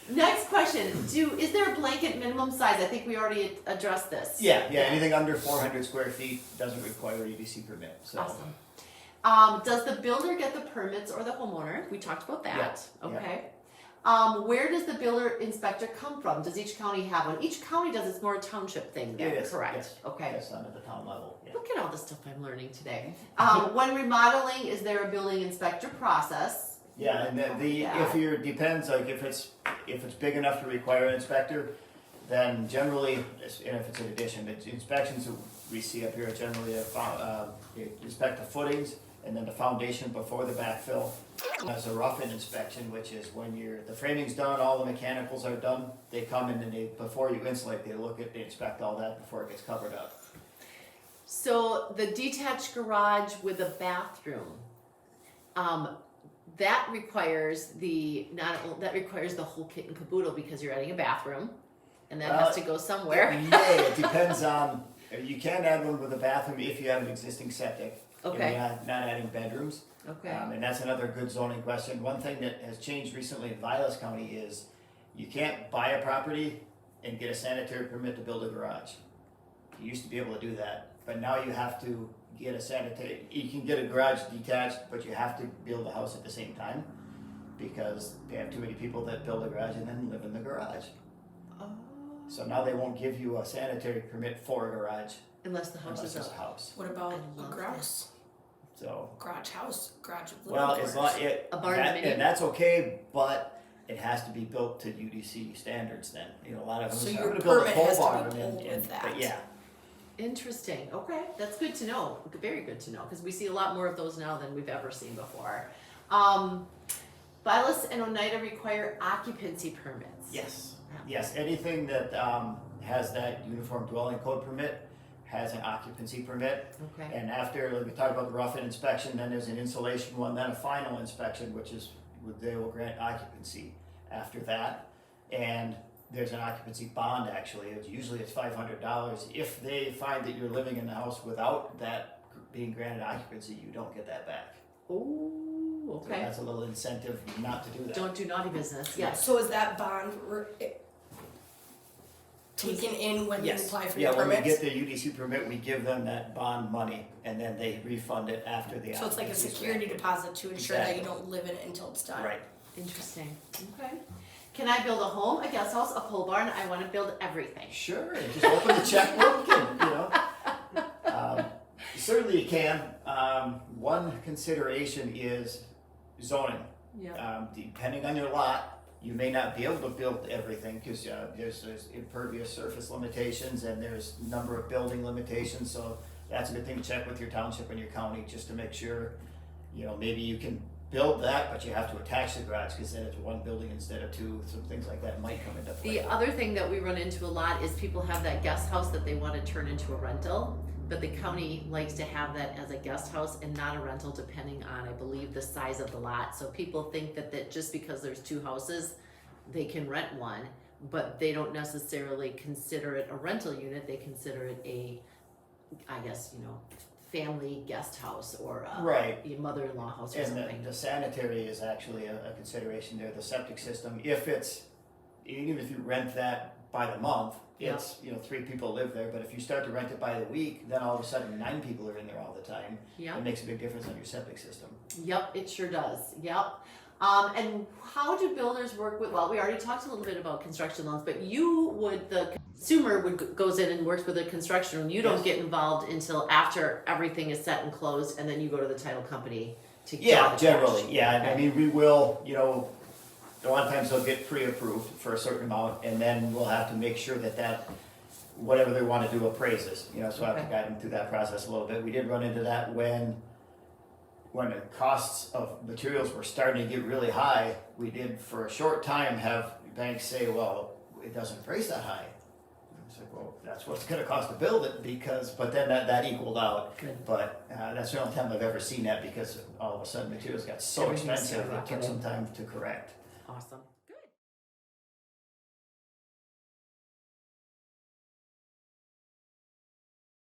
Next question, is there a blanket minimum size? I think we already addressed this. Yeah, anything under 400 square feet doesn't require EDC permit, so. Awesome. Does the builder get the permits or the homeowner? We talked about that. Yeah, Okay. Where does the builder inspector come from? Does each county have one? Each county does, it's more a township thing then, It is, correct? yes. Okay. Yes, under the town level, yeah. Look at all the stuff I'm learning today. When remodeling, is there a building inspector process? Yeah, and depends, like if it's big enough to require an inspector, then generally, and if it's an addition, the inspections that we see up here are generally they inspect the footings and then the foundation before the backfill. There's a rough-in inspection, which is when the framing's done, all the mechanicals are done, they come in and before you insulate, they inspect all that before it gets covered up. So the detached garage with a bathroom, that requires the whole kit and caboodle because you're adding a bathroom, and that has to go somewhere. Yeah, it depends on. You can add one with a bathroom if you have an existing septic. Okay. And not adding bedrooms. Okay. And that's another good zoning question. One thing that has changed recently in Vilas County is you can't buy a property and get a sanitary permit to build a garage. You used to be able to do that, but now you have to get a sanitary. You can get a garage detached, but you have to build a house at the same time because they have too many people that build a garage and then live in the garage. Oh. So now they won't give you a sanitary permit for a garage Unless the house unless is it's up. a house. What about I a love garage? So. Garage house, garage with Well, living it's quarters. A barn dominium? and that's okay, but it has to be built to UDC standards. Then a lot of them So say, your I'm going to build a permit pole has to be barn, pulled with that. But yeah, Interesting. Okay, that's good to know. Very good to know because we see a lot more of those now than we've ever seen before. Vilas and Oneida require occupancy permits. yes. Anything that has that uniform dwelling code permit has an occupancy permit. Okay. And after, like we talked about the rough-in inspection, then there's an insulation one, then a final inspection, which is they will grant occupancy after that. And there's an occupancy bond actually. Usually it's $500. If they find that you're living in the house without that being granted occupancy, you don't get that back. Oh, So okay. that's a little incentive not to do that. Don't do naughty business. Yes. So is that bond taken in when you apply for your when we permits? get the UDC permit, we give them that bond money, and then they refund it after the. So it's like a occupancy security granted. deposit to ensure that you Exactly. don't live in it until it's done. Right. Interesting. Okay. Can I build a home, a guest house, a pole barn? I want to build everything. Sure. Just open the checkbook, and certainly you can. One consideration is zoning. Yeah. Depending on your lot, you may not be able to build everything because there's impervious surface limitations and there's number of building limitations. So that's a good thing to check with your township and your county just to make sure, maybe you can build that, but you have to attach the garage because then it's one building instead of two. Some things like that might come into play. The other thing that we run into a lot is people have that guest house that they want to turn into a rental, but the county likes to have that as a guest house and not a rental depending on, I believe, the size of the lot. So people think that just because there's two houses, they can rent one, but they don't necessarily consider it a rental unit. They consider it a, family guest house or a mother-in-law house or And something. the sanitary is actually a consideration there. The septic system, even if you rent that by the month, it's 3 people live there. But if you start to rent it by the week, then all of a sudden 9 people are in there all the time. Yeah. It makes a big difference on your septic system. Yep, it sure does. Yep. And how do builders work with? Well, we already talked a little bit about construction loans, but the consumer goes in and works with a construction loan. You don't get involved until after everything is set and closed, and then you go to the title company to get Yeah, the generally, cash. yeah. Okay. I mean, we will, a lot of times they'll get pre-approved for a certain amount, and then we'll have to make sure that whatever they want to do appraises. So I have to Okay. guide them through that process a little bit. We did run into that when the costs of materials were starting to get really high. We did for a short time have banks say, well, it doesn't price that high. It's like, well, that's what it's going to cost to build it but then that equaled out. Good. But that's the only time I've ever seen that because all of a sudden materials got so Everything's expensive, it took skyrocketed. some time to correct. Awesome.